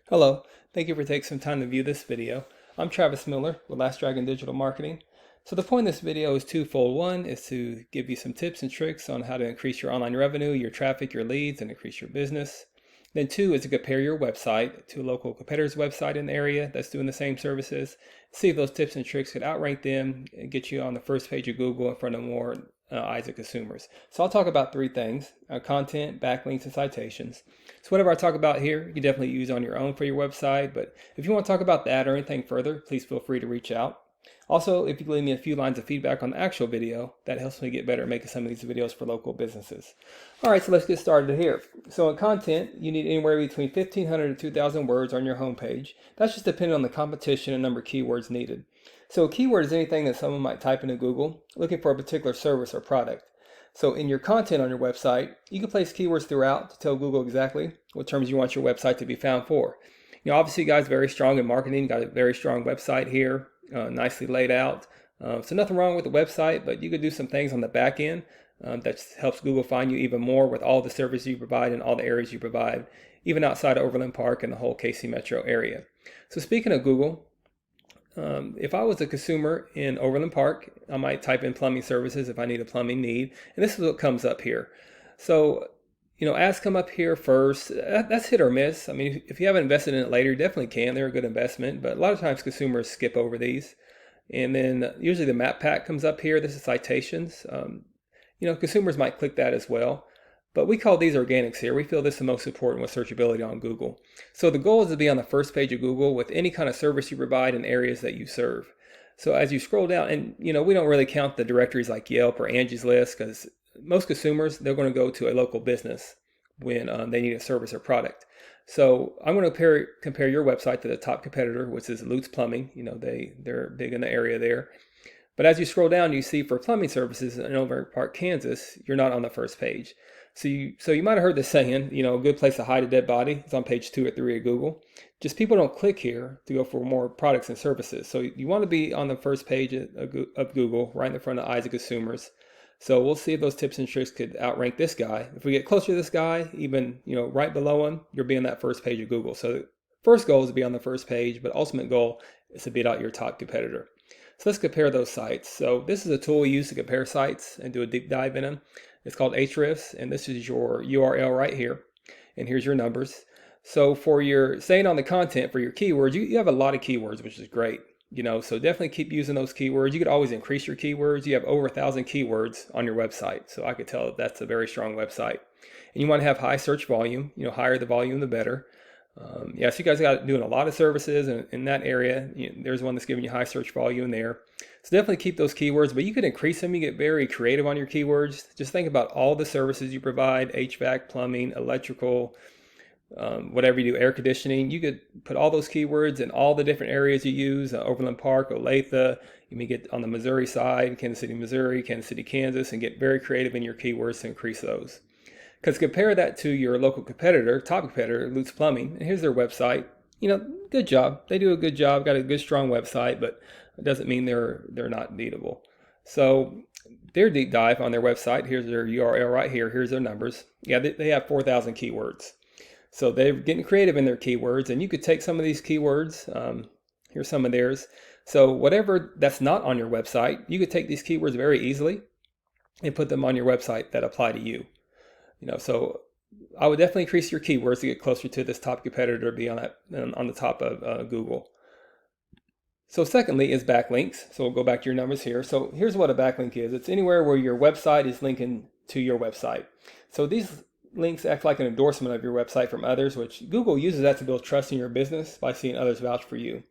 Hello, thank you for taking some time to view this video. I'm Travis Miller with Last Dragon Digital Marketing. So the point of this video is twofold. One is to give you some tips and tricks on how to increase your online revenue, your traffic, your leads, and increase your business. Then two is to compare your website to a local competitor's website in the area that's doing the same services. See if those tips and tricks could outrank them and get you on the first page of Google in front of more eyes of consumers. So I'll talk about three things: content, backlinks, and citations. So whatever I talk about here, you can definitely use on your own for your website, but if you want to talk about that or anything further, please feel free to reach out. Also, if you can leave me a few lines of feedback on the actual video, that helps me get better at making some of these videos for local businesses. All right, so let's get started here. So in content, you need anywhere between 1,500 to 2,000 words on your homepage. That's just depending on the competition and number of keywords needed. So a keyword is anything that someone might type into Google looking for a particular service or product. So in your content on your website, you can place keywords throughout to tell Google exactly what terms you want your website to be found for. Obviously, you guys are very strong in marketing, got a very strong website here, nicely laid out. So nothing wrong with the website, but you could do some things on the back end that helps Google find you even more with all the services you provide and all the areas you provide, even outside of Overland Park and the whole KC metro area. So speaking of Google, if I was a consumer in Overland Park, I might type in plumbing services if I need a plumbing need, and this is what comes up here. So, ads come up here first. That's hit or miss. I mean, if you haven't invested in it later, you definitely can. They're a good investment, but a lot of times consumers skip over these. And then usually the map pack comes up here. This is citations. Consumers might click that as well. But we call these organics here. We feel this is the most important with searchability on Google. So the goal is to be on the first page of Google with any kind of service you provide in areas that you serve. So as you scroll down, and we don't really count the directories like Yelp or Angie's List, because most consumers, they're going to go to a local business when they need a service or product. So I'm going to compare your website to the top competitor, which is Lutz Plumbing. They're big in the area there. But as you scroll down, you see for plumbing services in Overland Park, Kansas, you're not on the first page. So you might have heard this saying, a good place to hide a dead body is on page 2 or 3 of Google. Just people don't click here to go for more products and services. So you want to be on the first page of Google, right in the front of the eyes of consumers. So we'll see if those tips and tricks could outrank this guy. If we get closer to this guy, even right below him, you'll be on that first page of Google. So the first goal is to be on the first page, but ultimate goal is to beat out your top competitor. So let's compare those sites. So this is a tool we use to compare sites and do a deep dive in them. It's called Ahrefs, and this is your URL right here. And here's your numbers. So for your staying on the content for your keywords, you have a lot of keywords, which is great. So definitely keep using those keywords. You could always increase your keywords. You have over 1,000 keywords on your website. So I could tell that's a very strong website. And you want to have high search volume. Higher the volume, the better. So you guys got doing a lot of services in that area. There's one that's giving you high search volume there. So definitely keep those keywords, but you could increase them. You get very creative on your keywords. Just think about all the services you provide: HVAC, plumbing, electrical, whatever you do, air conditioning. You could put all those keywords in all the different areas you use: Overland Park, Olathe. You may get on the Missouri side, Kansas City, Missouri, Kansas City, Kansas, and get very creative in your keywords to increase those. Because compare that to your local competitor, top competitor, Lutz Plumbing, and here's their website. Good job. They do a good job, got a good, strong website, but it doesn't mean they're not beatable. So their deep dive on their website, here's their URL right here, here's their numbers. Yeah, they have 4,000 keywords. So they're getting creative in their keywords, and you could take some of these keywords. Here's some of theirs. So whatever that's not on your website, you could take these keywords very easily and put them on your website that apply to you. So I would definitely increase your keywords to get closer to this top competitor, be on the top of Google. So secondly is backlinks. So we'll go back to your numbers here. So here's what a backlink is. It's anywhere where your website is linking to your website. So these links act like an endorsement of your website from others, which Google uses that to build trust in your business by seeing others vouch for you.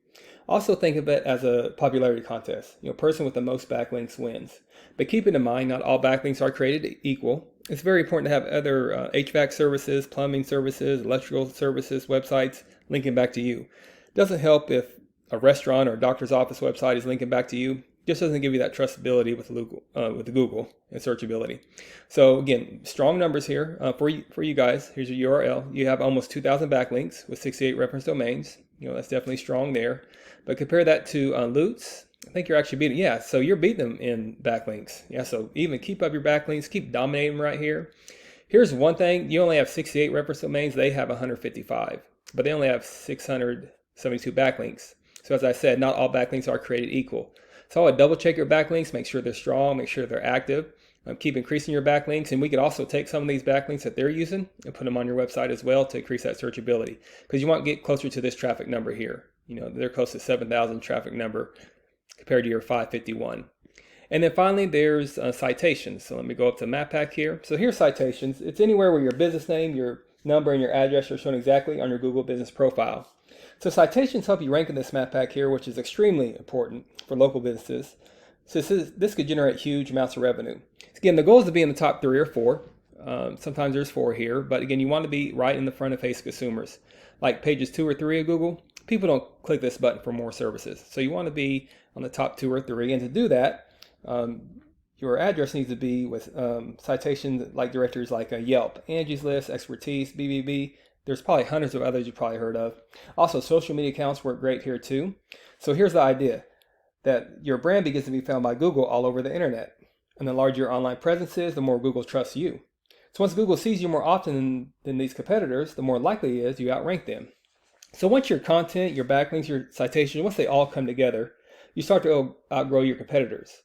Also think of it as a popularity contest. Person with the most backlinks wins. But keep in mind, not all backlinks are created equal. It's very important to have other HVAC services, plumbing services, electrical services, websites linking back to you. It doesn't help if a restaurant or a doctor's office website is linking back to you. It just doesn't give you that trustability with the Google and searchability. So again, strong numbers here for you guys. Here's your URL. You have almost 2,000 backlinks with 68 reference domains. That's definitely strong there. But compare that to Lutz. I think you're actually beating, so you're beating them in backlinks. So even keep up your backlinks, keep dominating them right here. Here's one thing, you only have 68 reference domains, they have 155. but they only have 672 backlinks. So as I said, not all backlinks are created equal. So I would double check your backlinks, make sure they're strong, make sure they're active. Keep increasing your backlinks, and we could also take some of these backlinks that they're using and put them on your website as well to increase that searchability, because you want to get closer to this traffic number here. They're close to 7,000 traffic number compared to your 551. And then finally, there's citations. So let me go up to map pack here. So here's citations. It's anywhere where your business name, your number, and your address are shown exactly on your Google business profile. So citations help you rank in this map pack here, which is extremely important for local businesses. So this could generate huge amounts of revenue. Again, the goal is to be in the top 3 or 4. Sometimes there's 4 here, but again, you want to be right in the front of face of consumers. Like pages 2 or 3 of Google, people don't click this button for more services. So you want to be on the top 2 or 3, and to do that, your address needs to be with citations like directories like Yelp, Angie's List, Expertise, BBB. There's probably hundreds of others you've probably heard of. Also, social media accounts work great here too. So here's the idea, that your brand begins to be found by Google all over the internet. And the larger your online presence is, the more Google trusts you. So once Google sees you more often than these competitors, the more likely it is you outrank them. So once your content, your backlinks, your citations, once they all come together, you start to outgrow your competitors.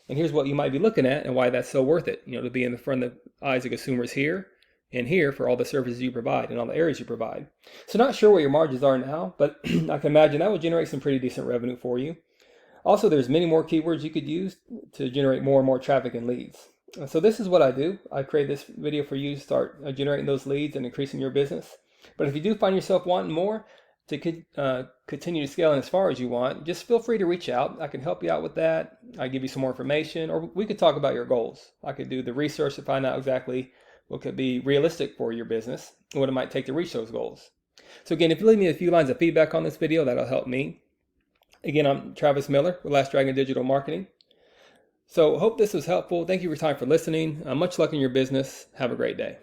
And here's what you might be looking at and why that's so worth it, to be in the front of the eyes of consumers here and here for all the services you provide and all the areas you provide. So not sure what your margins are now, but I can imagine that would generate some pretty decent revenue for you. Also, there's many more keywords you could use to generate more and more traffic and leads. So this is what I do. I create this video for you to start generating those leads and increasing your business. But if you do find yourself wanting more to continue to scale as far as you want, just feel free to reach out. I can help you out with that. I give you some more information, or we could talk about your goals. I could do the research to find out exactly what could be realistic for your business and what it might take to reach those goals. So again, if you leave me a few lines of feedback on this video, that'll help me. Again, I'm Travis Miller with Last Dragon Digital Marketing. So hope this was helpful. Thank you for your time for listening. Much luck in your business. Have a great day.